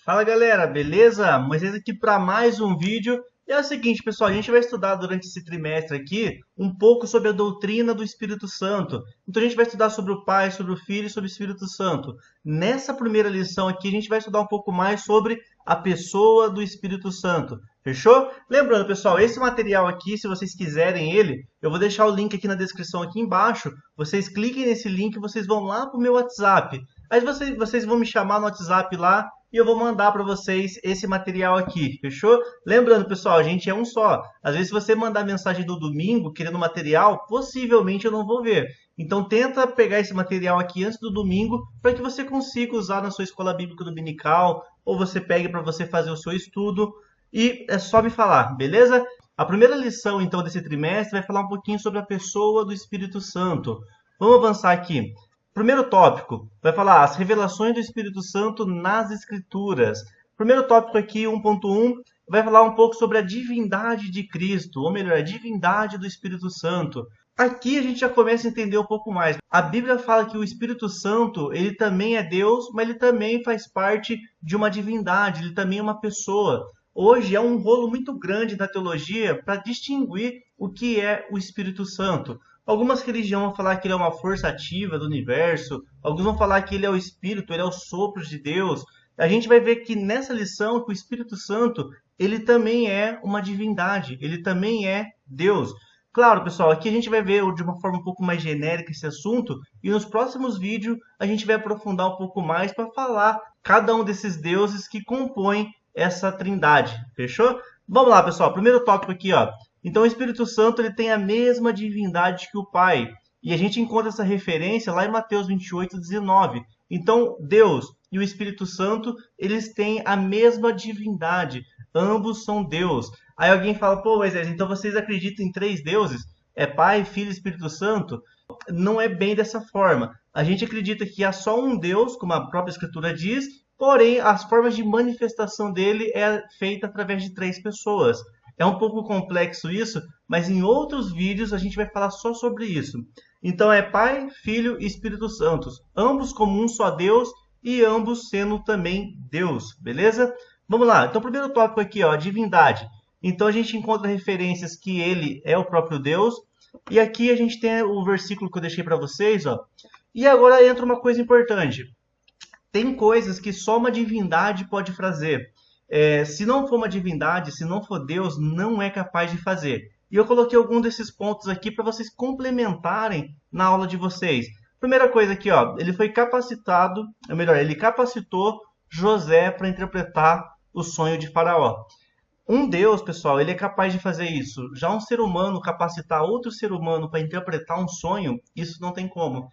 Fala galera, beleza? Moisés aqui para mais um vídeo. E é o seguinte, pessoal, a gente vai estudar durante esse trimestre aqui um pouco sobre a doutrina do Espírito Santo. Então a gente vai estudar sobre o Pai, sobre o Filho e sobre o Espírito Santo. Nessa primeira lição aqui, a gente vai estudar um pouco mais sobre a pessoa do Espírito Santo. Fechou? Lembrando, pessoal, esse material aqui, se vocês quiserem ele, eu vou deixar o link aqui na descrição aqui embaixo. Vocês cliquem nesse link e vocês vão lá para o meu WhatsApp. Aí vocês vão me chamar no WhatsApp lá e eu vou mandar para vocês esse material aqui, fechou? Lembrando, pessoal, a gente é um só. Às vezes, se você mandar mensagem do domingo querendo material, possivelmente eu não vou ver. Então, tenta pegar esse material aqui antes do domingo para que você consiga usar na sua escola bíblica dominical ou você pegue para você fazer o seu estudo. E é só me falar, beleza? A primeira lição, então, desse trimestre vai falar um pouquinho sobre a pessoa do Espírito Santo. Vamos avançar aqui. Primeiro tópico, vai falar as revelações do Espírito Santo nas Escrituras. Primeiro tópico aqui, 1.1, vai falar um pouco sobre a divindade de Cristo, ou melhor, a divindade do Espírito Santo. Aqui a gente já começa a entender um pouco mais. A Bíblia fala que o Espírito Santo, ele também é Deus, mas ele também faz parte de uma divindade, ele também é uma pessoa. Hoje é um rolo muito grande da teologia para distinguir o que é o Espírito Santo. Algumas religiões vão falar que ele é uma força ativa do universo, alguns vão falar que ele é o Espírito, ele é o sopro de Deus. A gente vai ver que nessa lição que o Espírito Santo, ele também é uma divindade, ele também é Deus. Claro, pessoal, aqui a gente vai ver de uma forma um pouco mais genérica esse assunto e nos próximos vídeos a gente vai aprofundar um pouco mais para falar cada um desses deuses que compõem essa trindade, fechou? Vamos lá, pessoal, primeiro tópico aqui, ó. Então o Espírito Santo ele tem a mesma divindade que o Pai. E a gente encontra essa referência lá em Mateus 28:19. Então Deus e o Espírito Santo, eles têm a mesma divindade. Ambos são Deus. Aí alguém fala, pô, Moisés, então vocês acreditam em três deuses? É Pai, Filho e Espírito Santo? Não é bem dessa forma. A gente acredita que há só um Deus, como a própria Escritura diz, porém as formas de manifestação dele é feita através de três pessoas. É um pouco complexo isso, mas em outros vídeos a gente vai falar só sobre isso. Então é Pai, Filho e Espírito Santo, ambos como um só Deus e ambos sendo também Deus, beleza? Vamos lá, então o primeiro tópico aqui, ó, divindade. Então a gente encontra referências que ele é o próprio Deus, e aqui a gente tem o versículo que eu deixei para vocês, ó. E agora entra uma coisa importante. Tem coisas que só uma divindade pode fazer. Se não for uma divindade, se não for Deus, não é capaz de fazer. E eu coloquei algum desses pontos aqui para vocês complementarem na aula de vocês. Primeira coisa aqui, ó, ele foi capacitado, ou melhor, ele capacitou José para interpretar o sonho de Faraó. Um Deus, pessoal, ele é capaz de fazer isso. Já um ser humano capacitar outro ser humano para interpretar um sonho, isso não tem como.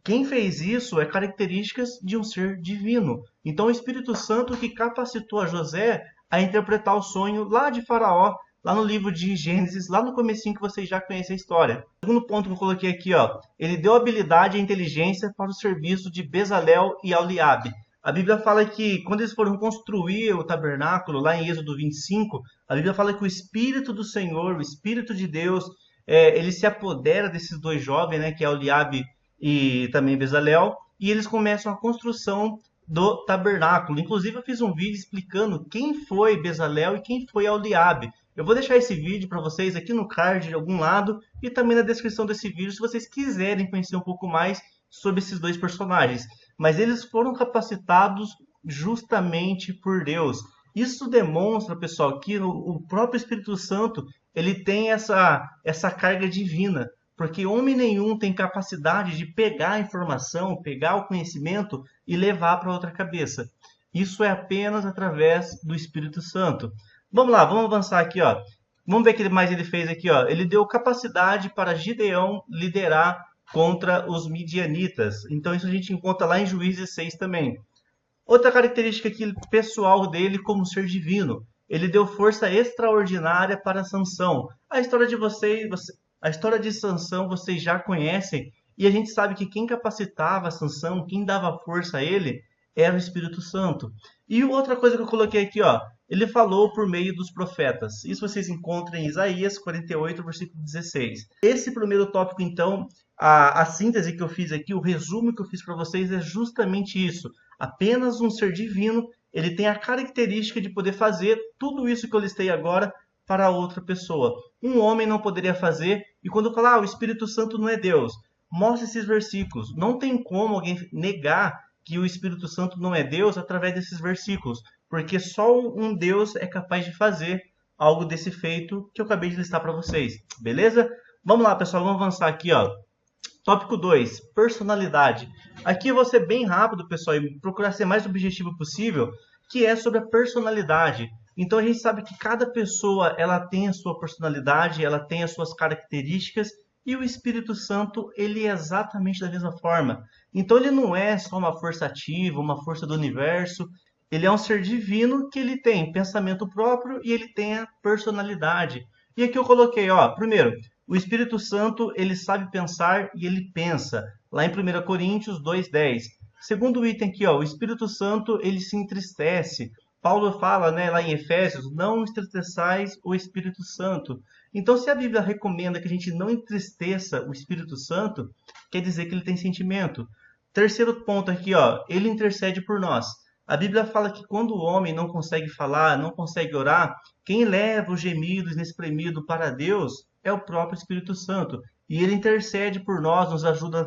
Quem fez isso é características de um ser divino. Então, o Espírito Santo que capacitou a José a interpretar o sonho lá de Faraó, lá no livro de Gênesis, lá no comecinho que vocês já conhecem a história. O segundo ponto que eu coloquei aqui, ó, ele deu habilidade e inteligência para o serviço de Bezalel e Aholiabe. A Bíblia fala que quando eles foram construir o tabernáculo, lá em Êxodo 25, a Bíblia fala que o Espírito do Senhor, o Espírito de Deus, ele se apodera desses dois jovens, né, que é Aholiabe e também Bezalel, e eles começam a construção do tabernáculo. Inclusive eu fiz um vídeo explicando quem foi Bezalel e quem foi Aholiabe. Eu vou deixar esse vídeo para vocês aqui no card de algum lado e também na descrição desse vídeo se vocês quiserem conhecer um pouco mais sobre esses dois personagens. Mas eles foram capacitados justamente por Deus. Isso demonstra, pessoal, que o próprio Espírito Santo ele tem essa carga divina. Porque homem nenhum tem capacidade de pegar a informação, pegar o conhecimento e levar para outra cabeça. Isso é apenas através do Espírito Santo. Vamos lá, vamos avançar aqui, ó. Vamos ver o que mais ele fez aqui, ó. Ele deu capacidade para Gideão liderar contra os midianitas. Então isso a gente encontra lá em Juízes 6 também. Outra característica aqui pessoal dele como ser divino. Ele deu força extraordinária para Sansão. A história de a história de Sansão vocês já conhecem e a gente sabe que quem capacitava Sansão, quem dava força a ele, era o Espírito Santo. E outra coisa que eu coloquei aqui, ó, ele falou por meio dos profetas. Isso vocês encontram em Isaías 48, versículo 16. Esse primeiro tópico, então, a síntese que eu fiz aqui, o resumo que eu fiz para vocês é justamente isso. Apenas um ser divino ele tem a característica de poder fazer tudo isso que eu listei agora para outra pessoa. Um homem não poderia fazer, e quando eu falar, o Espírito Santo não é Deus, mostra esses versículos. Não tem como alguém negar que o Espírito Santo não é Deus através desses versículos, porque só um Deus é capaz de fazer algo desse feito que eu acabei de listar para vocês, beleza? Vamos lá, pessoal, vamos avançar aqui, ó. Tópico 2, personalidade. Aqui eu vou ser bem rápido, pessoal, e procurar ser mais objetivo possível, que é sobre a personalidade. Então a gente sabe que cada pessoa ela tem a sua personalidade, ela tem as suas características, e o Espírito Santo ele é exatamente da mesma forma. Então ele não é só uma força ativa, uma força do universo, ele é um ser divino que ele tem pensamento próprio e ele tem a personalidade. E aqui eu coloquei, ó, primeiro, o Espírito Santo, ele sabe pensar e ele pensa. Lá em 1 Coríntios 2:10. Segundo item aqui, ó, o Espírito Santo, ele se entristece. Paulo fala, né, lá em Efésios, não entristeçais o Espírito Santo. Então, se a Bíblia recomenda que a gente não entristeça o Espírito Santo, quer dizer que ele tem sentimento. Terceiro ponto aqui, ó, ele intercede por nós. A Bíblia fala que quando o homem não consegue falar, não consegue orar, quem leva os gemidos inexprimidos para Deus é o próprio Espírito Santo. E ele intercede por nós, nos ajuda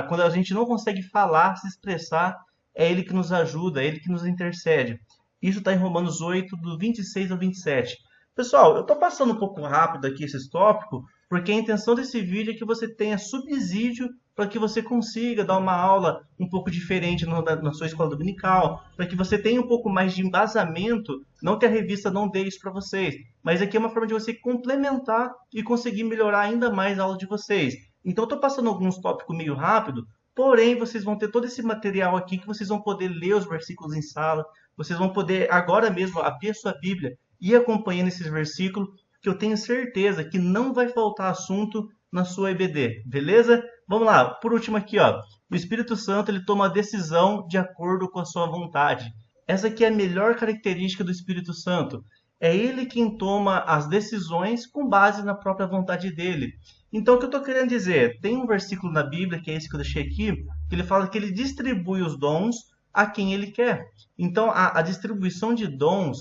quando a gente não consegue falar, se expressar, é ele que nos ajuda, é ele que nos intercede. Isso está em Romanos 8, do 26 ao 27. Pessoal, eu estou passando um pouco rápido aqui esses tópicos, porque a intenção desse vídeo é que você tenha subsídio para que você consiga dar uma aula um pouco diferente na sua escola dominical, para que você tenha um pouco mais de embasamento, não que a revista não dê isso para vocês, mas aqui é uma forma de você complementar e conseguir melhorar ainda mais a aula de vocês. Então, eu estou passando alguns tópicos meio rápido, porém, vocês vão ter todo esse material aqui que vocês vão poder ler os versículos em sala, vocês vão poder agora mesmo abrir a sua Bíblia e ir acompanhando esses versículos, que eu tenho certeza que não vai faltar assunto na sua EBD, beleza? Vamos lá, por último aqui, ó. O Espírito Santo, ele toma a decisão de acordo com a sua vontade. Essa aqui é a melhor característica do Espírito Santo. É ele quem toma as decisões com base na própria vontade dele. Então, o que eu estou querendo dizer? Tem um versículo na Bíblia, que é esse que eu deixei aqui, que ele fala que ele distribui os dons a quem ele quer. Então, a distribuição de dons,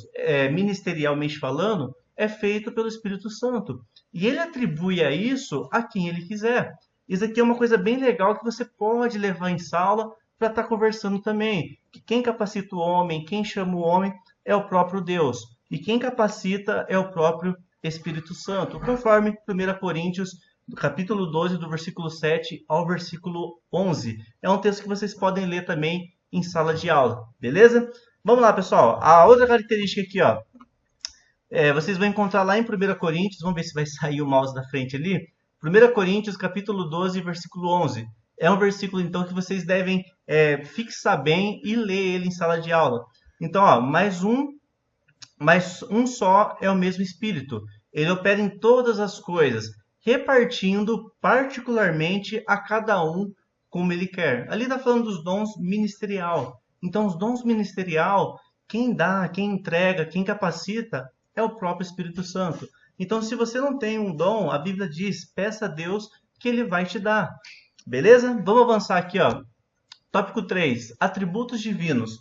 ministerialmente falando, é feita pelo Espírito Santo. E ele atribui a isso a quem ele quiser. Isso aqui é uma coisa bem legal que você pode levar em sala para estar conversando também. Que quem capacita o homem, quem chama o homem, é o próprio Deus. E quem capacita é o próprio Espírito Santo, conforme 1 Coríntios, capítulo 12, do versículo 7 ao versículo 11. É um texto que vocês podem ler também em sala de aula, beleza? Vamos lá, pessoal. A outra característica aqui, ó. Vocês vão encontrar lá em 1 Coríntios, vamos ver se vai sair o mouse da frente ali. 1 Coríntios, capítulo 12, versículo 11. É um versículo, então, que vocês devem fixar bem e ler ele em sala de aula. Então, ó, mas um só é o mesmo Espírito. Ele opera em todas as coisas, repartindo particularmente a cada um como ele quer. Ali está falando dos dons ministerial. Então, os dons ministerial, quem dá, quem entrega, quem capacita, é o próprio Espírito Santo. Então, se você não tem um dom, a Bíblia diz, peça a Deus que ele vai te dar. Beleza? Vamos avançar aqui, ó. Tópico 3, atributos divinos.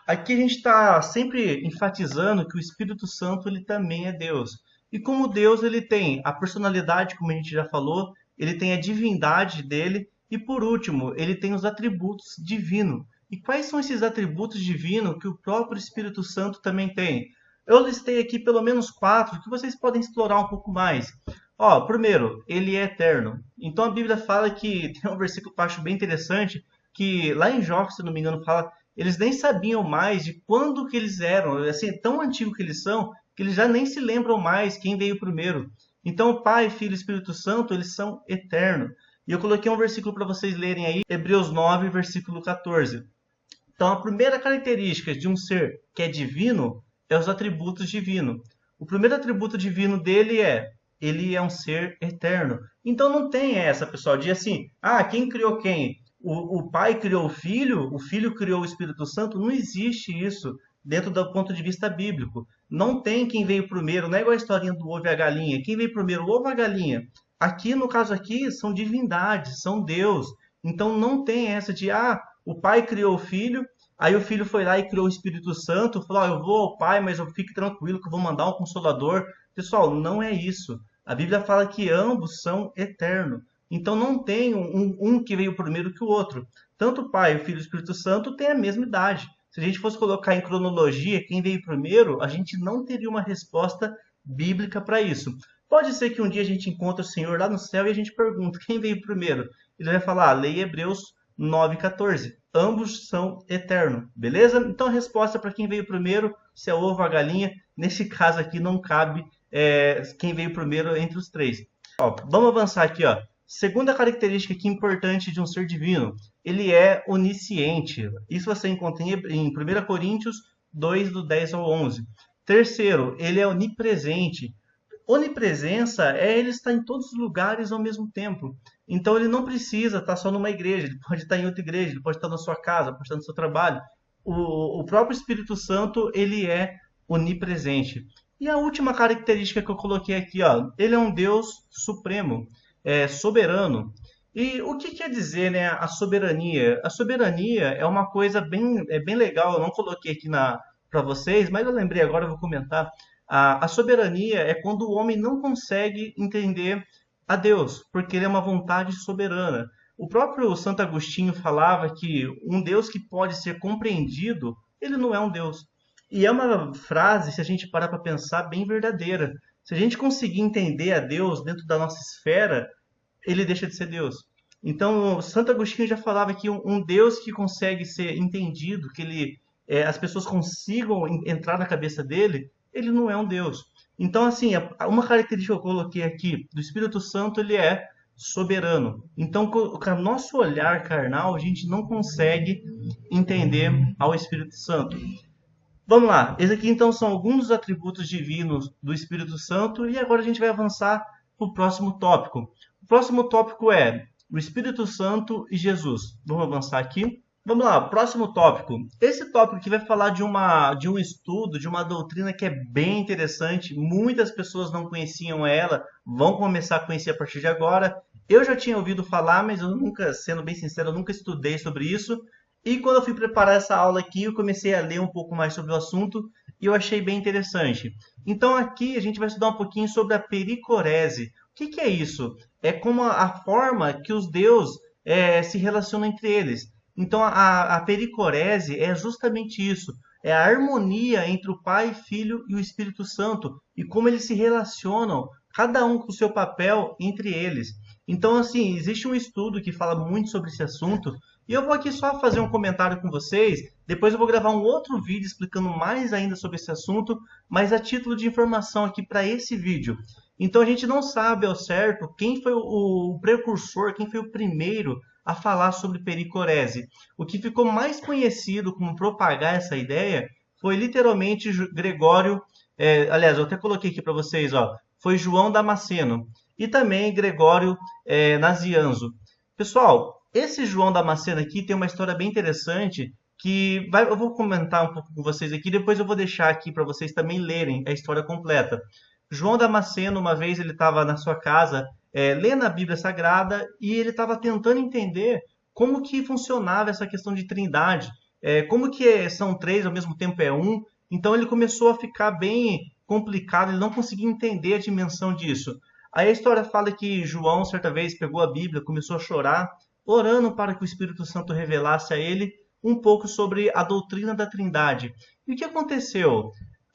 Aqui a gente está sempre enfatizando que o Espírito Santo ele também é Deus. E como Deus, ele tem a personalidade, como a gente já falou, ele tem a divindade dele, e por último, ele tem os atributos divinos. E quais são esses atributos divinos que o próprio Espírito Santo também tem? Eu listei aqui pelo menos 4 que vocês podem explorar um pouco mais. Ó, primeiro, ele é eterno. Então a Bíblia fala que, tem um versículo que eu acho bem interessante, que lá em Jó, se não me engano, fala, eles nem sabiam mais de quando que eles eram, assim, tão antigo que eles são, que eles já nem se lembram mais quem veio primeiro. Então o Pai, Filho e Espírito Santo, eles são eternos. E eu coloquei um versículo para vocês lerem aí, Hebreus 9, versículo 14. Então a primeira característica de um ser que é divino é os atributos divinos. O primeiro atributo divino dele ele é um ser eterno. Então não tem essa, pessoal, de assim, quem criou quem? O Pai criou o Filho criou o Espírito Santo. Não existe isso dentro do ponto de vista bíblico. Não tem quem veio primeiro, não é igual a historinha do ovo e a galinha. Quem veio primeiro, o ovo ou a galinha? Aqui, no caso aqui, são divindades, são Deus. Então não tem essa de, o Pai criou o Filho Aí o Filho foi lá e criou o Espírito Santo, falou: "Ó, eu vou ao Pai, mas eu fique tranquilo que eu vou mandar um Consolador." Pessoal, não é isso. A Bíblia fala que ambos são eternos. Então não tem um que veio primeiro que o outro. Tanto o Pai, o Filho e o Espírito Santo têm a mesma idade. Se a gente fosse colocar em cronologia quem veio primeiro, a gente não teria uma resposta bíblica para isso. Pode ser que um dia a gente encontre o Senhor lá no céu e a gente pergunta quem veio primeiro. Ele vai falar, leia Hebreus 9:14. Ambos são eternos, beleza? Então a resposta para quem veio primeiro, se é ovo ou a galinha, nesse caso aqui não cabe quem veio primeiro entre os três. Ó, vamos avançar aqui, ó. Segunda característica aqui importante de um ser divino, ele é onisciente. Isso você encontra em 1 Coríntios 2, do 10 ao 11. Terceiro, ele é onipresente. Onipresença é ele estar em todos os lugares ao mesmo tempo. Então ele não precisa estar só numa igreja, ele pode estar em outra igreja, ele pode estar na sua casa, pode estar no seu trabalho. O próprio Espírito Santo, ele é onipresente. E a última característica que eu coloquei aqui, ó, ele é um Deus supremo, soberano. E o que quer dizer, né, a soberania? A soberania é uma coisa bem legal, eu não coloquei aqui para vocês, mas eu lembrei agora, eu vou comentar. A soberania é quando o homem não consegue entender a Deus, porque ele é uma vontade soberana. O próprio Santo Agostinho falava que um Deus que pode ser compreendido, ele não é um Deus. E é uma frase, se a gente parar para pensar, bem verdadeira. Se a gente conseguir entender a Deus dentro da nossa esfera, ele deixa de ser Deus. Então, Santo Agostinho já falava que um Deus que consegue ser entendido, que as pessoas consigam entrar na cabeça dele, ele não é um Deus. Então, assim, uma característica que eu coloquei aqui do Espírito Santo, ele é soberano. Então, com o nosso olhar carnal, a gente não consegue entender ao Espírito Santo. Vamos lá, esses aqui então são alguns dos atributos divinos do Espírito Santo e agora a gente vai avançar para o próximo tópico. O próximo tópico é o Espírito Santo e Jesus. Vamos avançar aqui. Vamos lá, próximo tópico. Esse tópico aqui vai falar de um estudo, de uma doutrina que é bem interessante. Muitas pessoas não conheciam ela, vão começar a conhecer a partir de agora. Eu já tinha ouvido falar, mas eu nunca, sendo bem sincero, eu nunca estudei sobre isso. E quando eu fui preparar essa aula aqui, eu comecei a ler um pouco mais sobre o assunto e eu achei bem interessante. Então aqui a gente vai estudar um pouquinho sobre a pericorese. O que é isso? É como a forma que os deuses se relacionam entre eles. Então a pericorese é justamente isso. É a harmonia entre o Pai, Filho e o Espírito Santo e como eles se relacionam, cada um com o seu papel entre eles. Então, assim, existe um estudo que fala muito sobre esse assunto e eu vou aqui só fazer um comentário com vocês. Depois eu vou gravar um outro vídeo explicando mais ainda sobre esse assunto, mas a título de informação aqui para esse vídeo. Então a gente não sabe ao certo quem foi o precursor, quem foi o primeiro a falar sobre pericorese. O que ficou mais conhecido como propagar essa ideia foi literalmente Gregório, aliás, eu até coloquei aqui para vocês, ó, foi João Damasceno e também Gregório Nazianzo. Pessoal, esse João Damasceno aqui tem uma história bem interessante que eu vou comentar um pouco com vocês aqui, depois eu vou deixar aqui para vocês também lerem a história completa. João Damasceno, uma vez ele estava na sua casa lendo a Bíblia Sagrada e ele estava tentando entender como que funcionava essa questão de trindade, como que são três ao mesmo tempo é um. Então ele começou a ficar bem complicado, ele não conseguia entender a dimensão disso. Aí a história fala que João, certa vez, pegou a Bíblia, começou a chorar, orando para que o Espírito Santo revelasse a ele um pouco sobre a doutrina da Trindade. E o que aconteceu?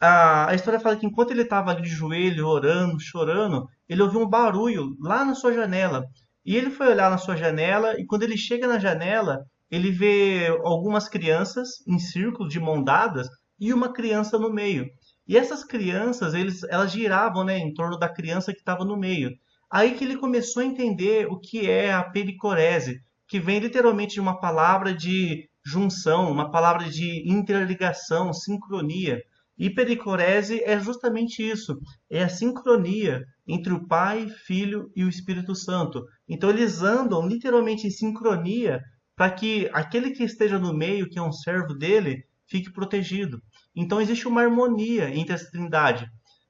A história fala que enquanto ele estava ali de joelho, orando, chorando, ele ouviu um barulho lá na sua janela. E ele foi olhar na sua janela, e quando ele chega na janela, ele vê algumas crianças em círculo de mão dadas e uma criança no meio. E essas crianças, elas giravam, né, em torno da criança que estava no meio. Aí que ele começou a entender o que é a pericorese, que vem literalmente de uma palavra de junção, uma palavra de interligação, sincronia. E pericorese é justamente isso, é a sincronia entre o Pai, Filho e o Espírito Santo. Então eles andam literalmente em sincronia para que aquele que esteja no meio, que é um servo dele, fique protegido. Então existe uma harmonia entre essa trindade.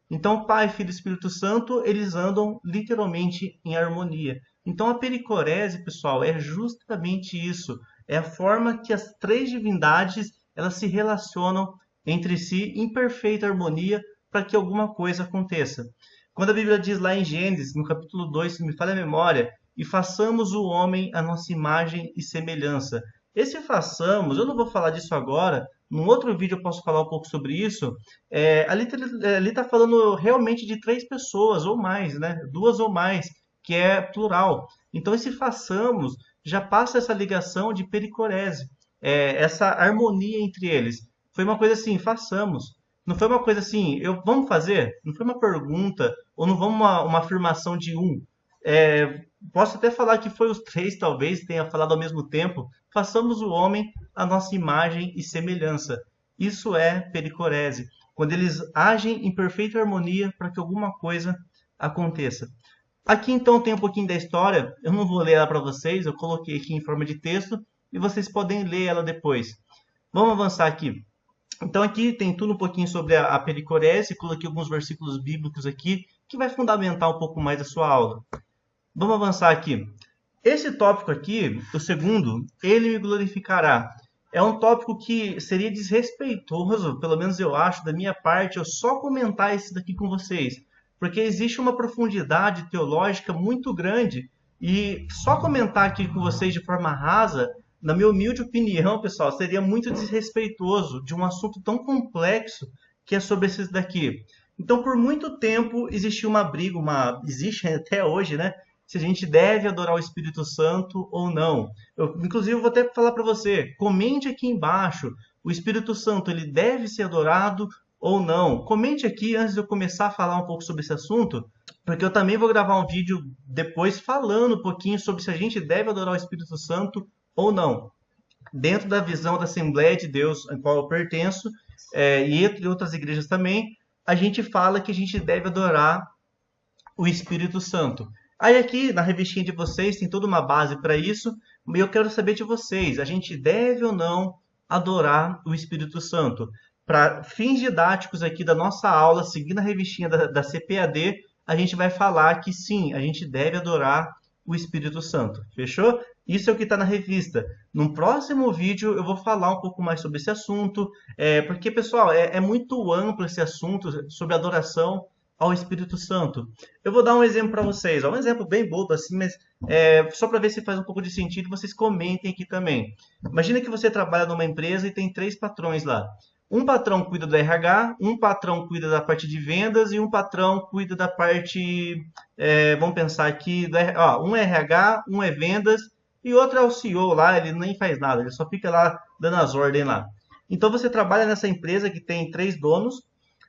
Então Pai, Filho e Espírito Santo, eles andam literalmente em harmonia. Então a pericorese, pessoal, é justamente isso. É a forma que as três divindades elas se relacionam entre si em perfeita harmonia para que alguma coisa aconteça. Quando a Bíblia diz lá em Gênesis, no capítulo 2, se me falha a memória, e façamos o homem à nossa imagem e semelhança. Esse façamos, eu não vou falar disso agora, num outro vídeo eu posso falar um pouco sobre isso. Ali está falando realmente de três pessoas ou mais, né? Duas ou mais, que é plural. Então esse façamos já passa essa ligação de pericorese, essa harmonia entre eles. Foi uma coisa assim, façamos. Não foi uma coisa assim, vamos fazer? Não foi uma pergunta, ou não vamos uma afirmação de um. Posso até falar que foi os três, talvez, tenha falado ao mesmo tempo. Façamos o homem a nossa imagem e semelhança. Isso é pericorese, quando eles agem em perfeita harmonia para que alguma coisa aconteça. Aqui então tem um pouquinho da história, eu não vou ler ela para vocês, eu coloquei aqui em forma de texto e vocês podem ler ela depois. Vamos avançar aqui. Então aqui tem tudo um pouquinho sobre a pericorese, coloquei alguns versículos bíblicos aqui que vai fundamentar um pouco mais a sua aula. Vamos avançar aqui. Esse tópico aqui, o segundo, ele me glorificará. É um tópico que seria desrespeitoso, pelo menos eu acho, da minha parte, eu só comentar esse daqui com vocês. Porque existe uma profundidade teológica muito grande e só comentar aqui com vocês de forma rasa, na minha humilde opinião, pessoal, seria muito desrespeitoso de um assunto tão complexo que é sobre esses daqui. Então, por muito tempo, existiu uma briga, existe até hoje, né? Se a gente deve adorar o Espírito Santo ou não. Inclusive, vou até falar para você, comente aqui embaixo, o Espírito Santo, ele deve ser adorado ou não? Comente aqui antes de eu começar a falar um pouco sobre esse assunto, porque eu também vou gravar um vídeo depois falando um pouquinho sobre se a gente deve adorar o Espírito Santo ou não. Dentro da visão da Assembleia de Deus, a qual eu pertenço, e entre outras igrejas também, a gente fala que a gente deve adorar o Espírito Santo. Aí aqui na revistinha de vocês tem toda uma base para isso, e eu quero saber de vocês, a gente deve ou não adorar o Espírito Santo? Para fins didáticos aqui da nossa aula, seguindo a revistinha da CPAD, a gente vai falar que sim, a gente deve adorar o Espírito Santo. Fechou? Isso é o que está na revista. No próximo vídeo eu vou falar um pouco mais sobre esse assunto, porque, pessoal, é muito amplo esse assunto sobre adoração ao Espírito Santo. Eu vou dar um exemplo para vocês, um exemplo bem bobo assim, mas só para ver se faz um pouco de sentido, vocês comentem aqui também. Imagina que você trabalha numa empresa e tem três patrões lá. Um patrão cuida do RH, um patrão cuida da parte de vendas e um patrão cuida da parte, vamos pensar aqui, um é RH, um é vendas e outro é o CEO lá, ele nem faz nada, ele só fica lá dando as ordens lá. Então você trabalha nessa empresa que tem três donos.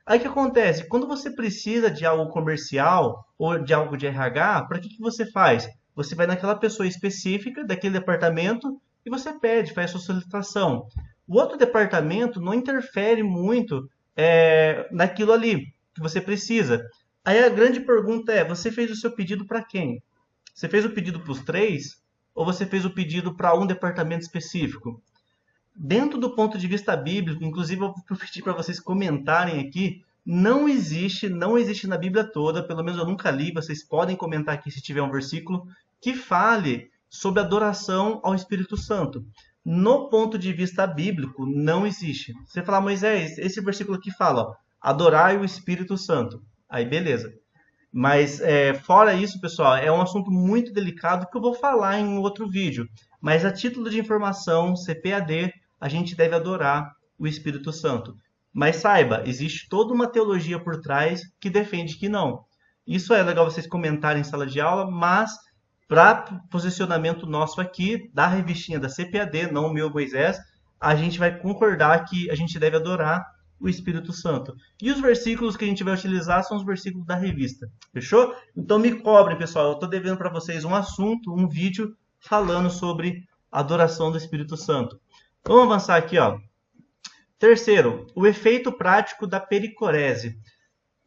Aí o que acontece? Quando você precisa de algo comercial ou de algo de RH, para que você faz? Você vai naquela pessoa específica daquele departamento e você pede, faz a sua solicitação. O outro departamento não interfere muito naquilo ali que você precisa. Aí a grande pergunta é, você fez o seu pedido para quem? Você fez o pedido para os três ou você fez o pedido para um departamento específico? Dentro do ponto de vista bíblico, inclusive eu vou pedir para vocês comentarem aqui, não existe na Bíblia toda, pelo menos eu nunca li, vocês podem comentar aqui se tiver um versículo, que fale sobre adoração ao Espírito Santo. No ponto de vista bíblico, não existe. Você fala, Moisés, esse versículo aqui fala, ó, adorai o Espírito Santo. Aí beleza. Mas fora isso, pessoal, é um assunto muito delicado que eu vou falar em um outro vídeo. Mas a título de informação, CPAD, a gente deve adorar o Espírito Santo. Mas saiba, existe toda uma teologia por trás que defende que não. Isso é legal vocês comentarem em sala de aula, mas para posicionamento nosso aqui, da revistinha da CPAD, não o meu Moisés, a gente vai concordar que a gente deve adorar o Espírito Santo. E os versículos que a gente vai utilizar são os versículos da revista. Fechou? Então me cobrem, pessoal. Eu estou devendo para vocês um assunto, um vídeo falando sobre a adoração do Espírito Santo. Vamos avançar aqui, ó. Terceiro, o efeito prático da pericorese.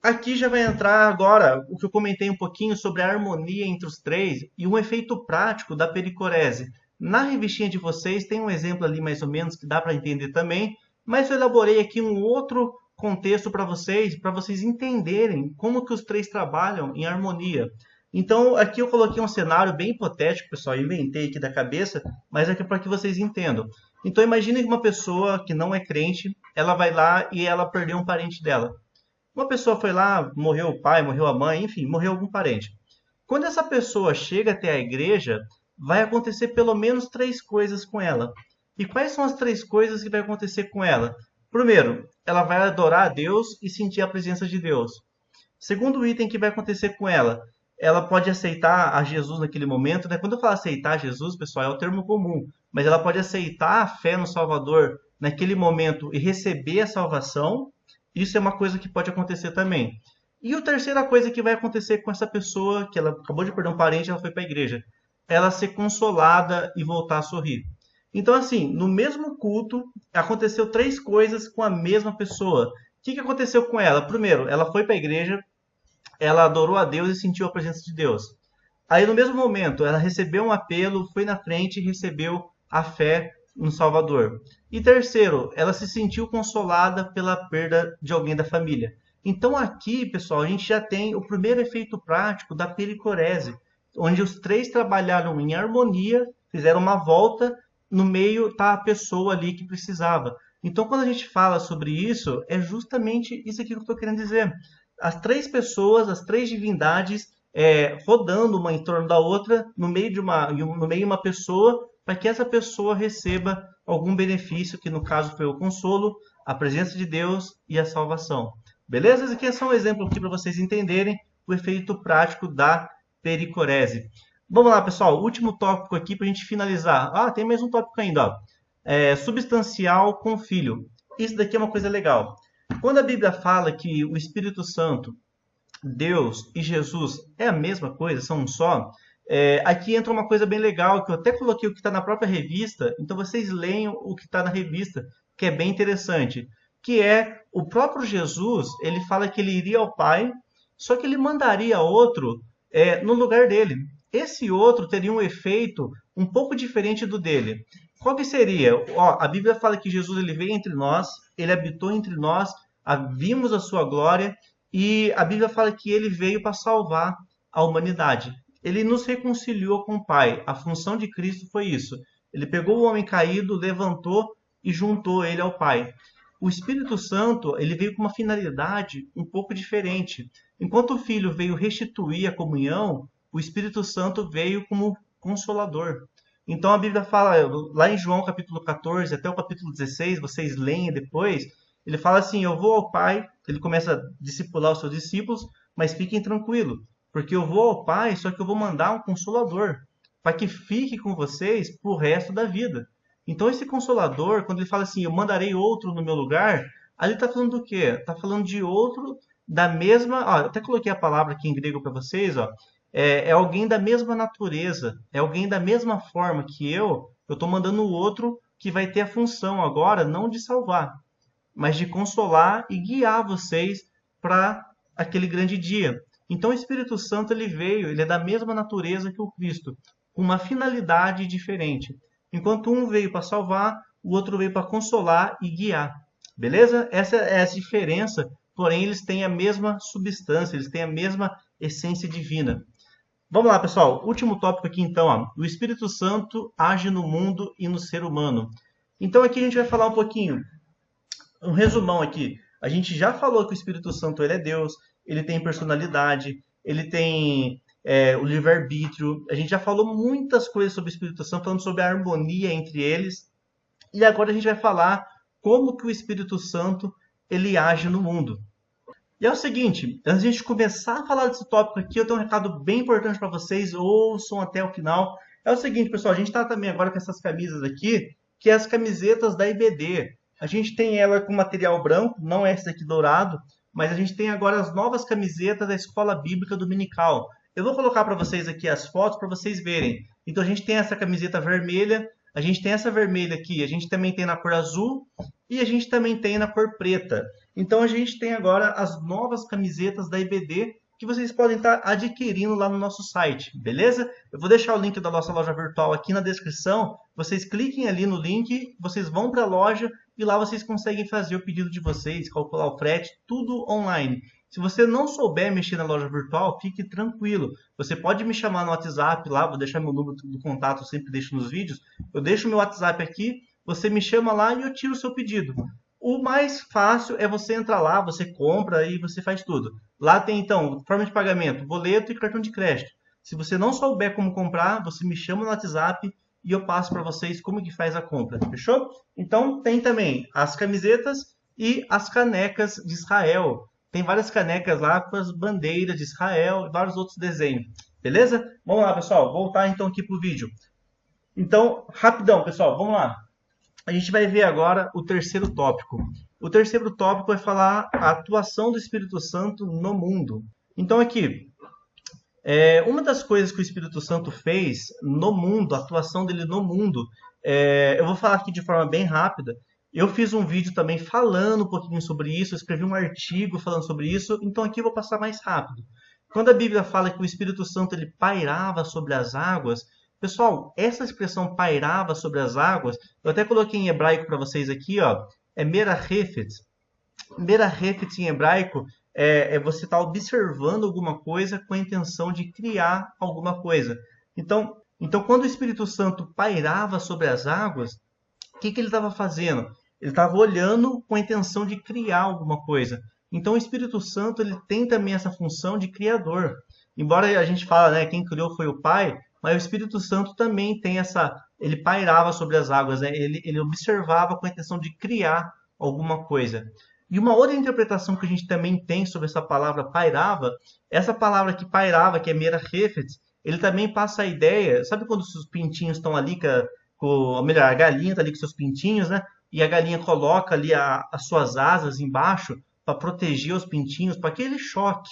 Aqui já vai entrar agora o que eu comentei um pouquinho sobre a harmonia entre os três e um efeito prático da pericorese. Na revistinha de vocês tem um exemplo ali mais ou menos que dá para entender também, mas eu elaborei aqui um outro contexto para vocês entenderem como que os três trabalham em harmonia. Então aqui eu coloquei um cenário bem hipotético, pessoal, inventei aqui da cabeça, mas aqui para que vocês entendam. Então imagine que uma pessoa que não é crente, ela vai lá e ela perdeu um parente dela. Uma pessoa foi lá, morreu o pai, morreu a mãe, enfim, morreu algum parente. Quando essa pessoa chega até a igreja, vai acontecer pelo menos três coisas com ela. E quais são as três coisas que vai acontecer com ela? Primeiro, ela vai adorar a Deus e sentir a presença de Deus. Segundo item que vai acontecer com ela, ela pode aceitar a Jesus naquele momento, né? Quando eu falo aceitar Jesus, pessoal, é o termo comum, mas ela pode aceitar a fé no Salvador naquele momento e receber a salvação. Isso é uma coisa que pode acontecer também. E a terceira coisa que vai acontecer com essa pessoa, que ela acabou de perder um parente, ela foi para a igreja, ela ser consolada e voltar a sorrir. Então, assim, no mesmo culto, aconteceu três coisas com a mesma pessoa. O que aconteceu com ela? Primeiro, ela foi para a igreja, ela adorou a Deus e sentiu a presença de Deus. Aí, no mesmo momento, ela recebeu um apelo, foi na frente e recebeu a fé no Salvador. E terceiro, ela se sentiu consolada pela perda de alguém da família. Então, aqui, pessoal, a gente já tem o primeiro efeito prático da pericorese, onde os três trabalharam em harmonia, fizeram uma volta, no meio está a pessoa ali que precisava. Então, quando a gente fala sobre isso, é justamente isso aqui que eu estou querendo dizer. As três pessoas, as três divindades, rodando uma em torno da outra, no meio de uma pessoa, para que essa pessoa receba algum benefício, que no caso foi o consolo, a presença de Deus e a salvação. Beleza? Esse aqui é só um exemplo aqui para vocês entenderem o efeito prático da pericorese. Vamos lá, pessoal. Último tópico aqui para a gente finalizar. Ah, tem mais um tópico ainda. Ó. Substancial com filho. Isso daqui é uma coisa legal. Quando a Bíblia fala que o Espírito Santo, Deus e Jesus é a mesma coisa, são um só, aqui entra uma coisa bem legal, que eu até coloquei o que está na própria revista, então vocês leiam o que está na revista, que é bem interessante, que é o próprio Jesus, ele fala que ele iria ao Pai, só que ele mandaria outro no lugar dele. Esse outro teria um efeito um pouco diferente do dele. Qual que seria? Ó, a Bíblia fala que Jesus ele veio entre nós, ele habitou entre nós, vimos a sua glória, e a Bíblia fala que ele veio para salvar a humanidade. Ele nos reconciliou com o Pai. A função de Cristo foi isso. Ele pegou o homem caído, levantou e juntou ele ao Pai. O Espírito Santo ele veio com uma finalidade um pouco diferente. Enquanto o Filho veio restituir a comunhão, o Espírito Santo veio como consolador. Então a Bíblia fala, lá em João capítulo 14 até o capítulo 16, vocês leem depois, ele fala assim, eu vou ao Pai, ele começa a discipular os seus discípulos, mas fiquem tranquilos, porque eu vou ao Pai, só que eu vou mandar um consolador, para que fique com vocês pro resto da vida. Então esse consolador, quando ele fala assim, eu mandarei outro no meu lugar, ali está falando do quê? Está falando de outro da mesma... Ó, eu até coloquei a palavra aqui em grego para vocês, ó. É alguém da mesma natureza, é alguém da mesma forma que eu estou mandando o outro que vai ter a função agora, não de salvar, mas de consolar e guiar vocês para aquele grande dia. Então o Espírito Santo ele veio, ele é da mesma natureza que o Cristo, com uma finalidade diferente. Enquanto um veio para salvar, o outro veio para consolar e guiar. Beleza? Essa é a diferença, porém eles têm a mesma substância, eles têm a mesma essência divina. Vamos lá, pessoal. Último tópico aqui, então. Ó. O Espírito Santo age no mundo e no ser humano. Então aqui a gente vai falar um pouquinho, um resumão aqui. A gente já falou que o Espírito Santo ele é Deus, ele tem personalidade, ele tem o livre-arbítrio. A gente já falou muitas coisas sobre o Espírito Santo, falando sobre a harmonia entre eles. E agora a gente vai falar como que o Espírito Santo ele age no mundo. E é o seguinte, antes de a gente começar a falar desse tópico aqui, eu tenho um recado bem importante para vocês, ouçam até o final. É o seguinte, pessoal, a gente está também agora com essas camisas aqui, que é as camisetas da IBD. A gente tem ela com material branco, não é essa aqui dourado, mas a gente tem agora as novas camisetas da Escola Bíblica Dominical. Eu vou colocar para vocês aqui as fotos para vocês verem. Então a gente tem essa camiseta vermelha, a gente tem essa vermelha aqui, a gente também tem na cor azul e a gente também tem na cor preta. Então a gente tem agora as novas camisetas da IBD que vocês podem estar adquirindo lá no nosso site, beleza? Eu vou deixar o link da nossa loja virtual aqui na descrição. Vocês cliquem ali no link, vocês vão para a loja e lá vocês conseguem fazer o pedido de vocês, calcular o frete, tudo online. Se você não souber mexer na loja virtual, fique tranquilo. Você pode me chamar no WhatsApp lá, vou deixar meu número do contato, eu sempre deixo nos vídeos. Eu deixo meu WhatsApp aqui você me chama lá e eu tiro o seu pedido. O mais fácil é você entrar lá, você compra e você faz tudo. Lá tem, então, forma de pagamento, boleto e cartão de crédito. Se você não souber como comprar, você me chama no WhatsApp e eu passo para vocês como que faz a compra, fechou? Então, tem também as camisetas e as canecas de Israel. Tem várias canecas lá com as bandeiras de Israel e vários outros desenhos. Beleza? Vamos lá, pessoal. Voltar então aqui pro vídeo. Então, rapidão, pessoal, vamos lá. A gente vai ver agora o terceiro tópico. O terceiro tópico vai falar a atuação do Espírito Santo no mundo. Então, aqui, uma das coisas que o Espírito Santo fez no mundo, a atuação dele no mundo, eu vou falar aqui de forma bem rápida. Eu fiz um vídeo também falando um pouquinho sobre isso, eu escrevi um artigo falando sobre isso, então aqui eu vou passar mais rápido. Quando a Bíblia fala que o Espírito Santo ele pairava sobre as águas, pessoal, essa expressão pairava sobre as águas, eu até coloquei em hebraico para vocês aqui, ó, é merahefet. Merahefet em hebraico é você estar observando alguma coisa com a intenção de criar alguma coisa. Então quando o Espírito Santo pairava sobre as águas, o que ele estava fazendo? Ele estava olhando com a intenção de criar alguma coisa. Então o Espírito Santo ele tem também essa função de criador. Embora a gente fale, né, quem criou foi o Pai, mas o Espírito Santo também tem ele pairava sobre as águas, né? Ele observava com a intenção de criar alguma coisa. E uma outra interpretação que a gente também tem sobre essa palavra pairava, essa palavra que pairava, que é merahefet, ele também passa a ideia, sabe quando os pintinhos estão ali, ou melhor, a galinha está ali com seus pintinhos, né? E a galinha coloca ali as suas asas embaixo para proteger os pintinhos, para aquele choque.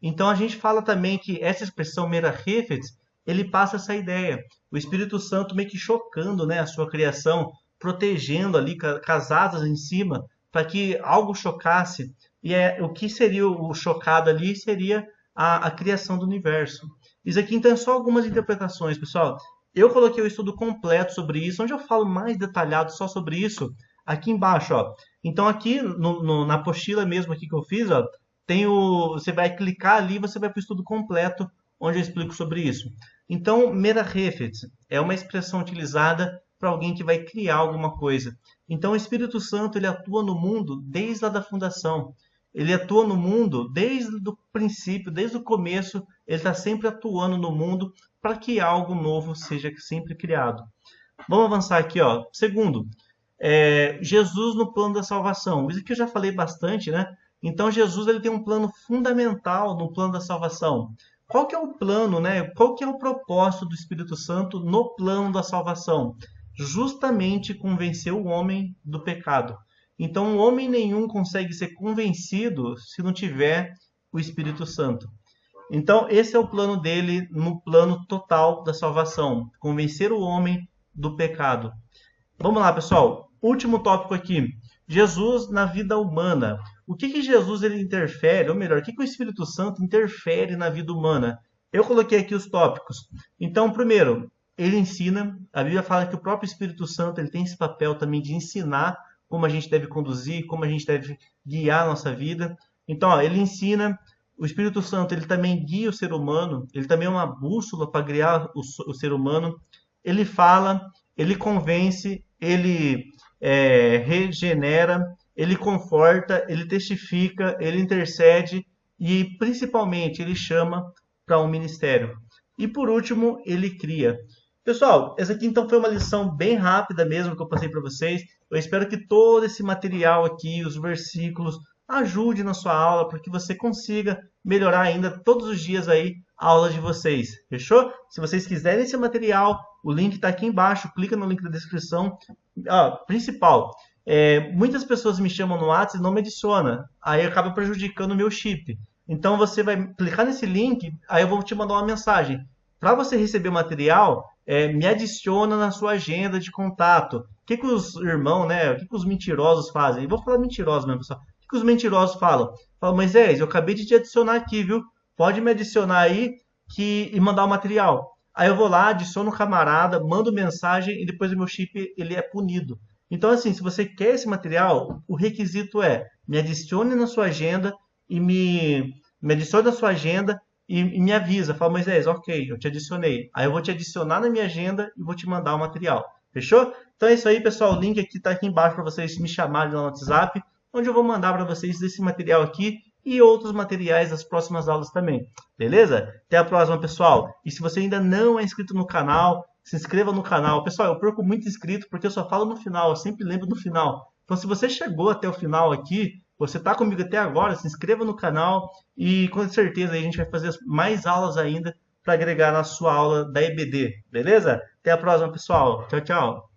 Então a gente fala também que essa expressão merahefet, ele passa essa ideia. O Espírito Santo meio que chocando, né, a sua criação, protegendo ali com as asas em cima, para que algo chocasse. E o que seria o chocado ali seria a criação do universo. Isso aqui então é só algumas interpretações, pessoal. Eu coloquei o estudo completo sobre isso, onde eu falo mais detalhado só sobre isso, aqui embaixo, ó. Então aqui na apostila mesmo aqui que eu fiz, ó, você vai clicar ali, você vai para o estudo completo, onde eu explico sobre isso. Então, merahefet é uma expressão utilizada para alguém que vai criar alguma coisa. Então, o Espírito Santo ele atua no mundo desde a fundação. Ele atua no mundo desde o princípio, desde o começo. Ele está sempre atuando no mundo para que algo novo seja sempre criado. Vamos avançar aqui, ó. Segundo, Jesus no plano da salvação. Isso aqui eu já falei bastante, né? Então, Jesus ele tem um plano fundamental no plano da salvação. Qual que é o plano, né? Qual que é o propósito do Espírito Santo no plano da salvação? Justamente convencer o homem do pecado. Então, homem nenhum consegue ser convencido se não tiver o Espírito Santo. Então, esse é o plano dele no plano total da salvação. Convencer o homem do pecado. Vamos lá, pessoal. Último tópico aqui. Jesus na vida humana. O que Jesus ele interfere, ou melhor, o que o Espírito Santo interfere na vida humana? Eu coloquei aqui os tópicos. Então, primeiro, ele ensina. A Bíblia fala que o próprio Espírito Santo ele tem esse papel também de ensinar como a gente deve conduzir, como a gente deve guiar a nossa vida. Então, ó, ele ensina. O Espírito Santo ele também guia o ser humano. Ele também é uma bússola para guiar o ser humano. Ele fala, ele convence, ele regenera, ele conforta, ele testifica, ele intercede e, principalmente, ele chama para um ministério. E, por último, ele cria. Pessoal, essa aqui então foi uma lição bem rápida mesmo que eu passei para vocês. Eu espero que todo esse material aqui, os versículos, ajude na sua aula para que você consiga melhorar ainda todos os dias aí a aula de vocês. Fechou? Se vocês quiserem esse material, o link está aqui embaixo. Clica no link da descrição. Principal, muitas pessoas me chamam no WhatsApp e não me adiciona. Aí acaba prejudicando o meu chip. Então você vai clicar nesse link, aí eu vou te mandar uma mensagem. Para você receber o material, me adiciona na sua agenda de contato. O que os irmãos, né? O que os mentirosos fazem? Eu vou falar mentirosos mesmo, pessoal. O que os mentirosos falam? Falam, Moisés, eu acabei de te adicionar aqui, viu? Pode me adicionar aí e mandar o material. Aí eu vou lá, adiciono o camarada, mando mensagem e depois o meu chip ele é punido. Então, assim, se você quer esse material, o requisito é me adicione na sua agenda e me adicione na sua agenda e me avisa. Fala, Moisés, ok, eu te adicionei. Aí eu vou te adicionar na minha agenda e vou te mandar o material. Fechou? Então é isso aí, pessoal. O link aqui está aqui embaixo para vocês me chamarem no WhatsApp, onde eu vou mandar para vocês esse material aqui e outros materiais das próximas aulas também. Beleza? Até a próxima, pessoal. E se você ainda não é inscrito no canal, se inscreva no canal. Pessoal, eu perco muito inscrito porque eu só falo no final, eu sempre lembro no final. Então, se você chegou até o final aqui, você está comigo até agora, se inscreva no canal e com certeza a gente vai fazer mais aulas ainda para agregar na sua aula da EBD, beleza? Até a próxima, pessoal. Tchau, tchau.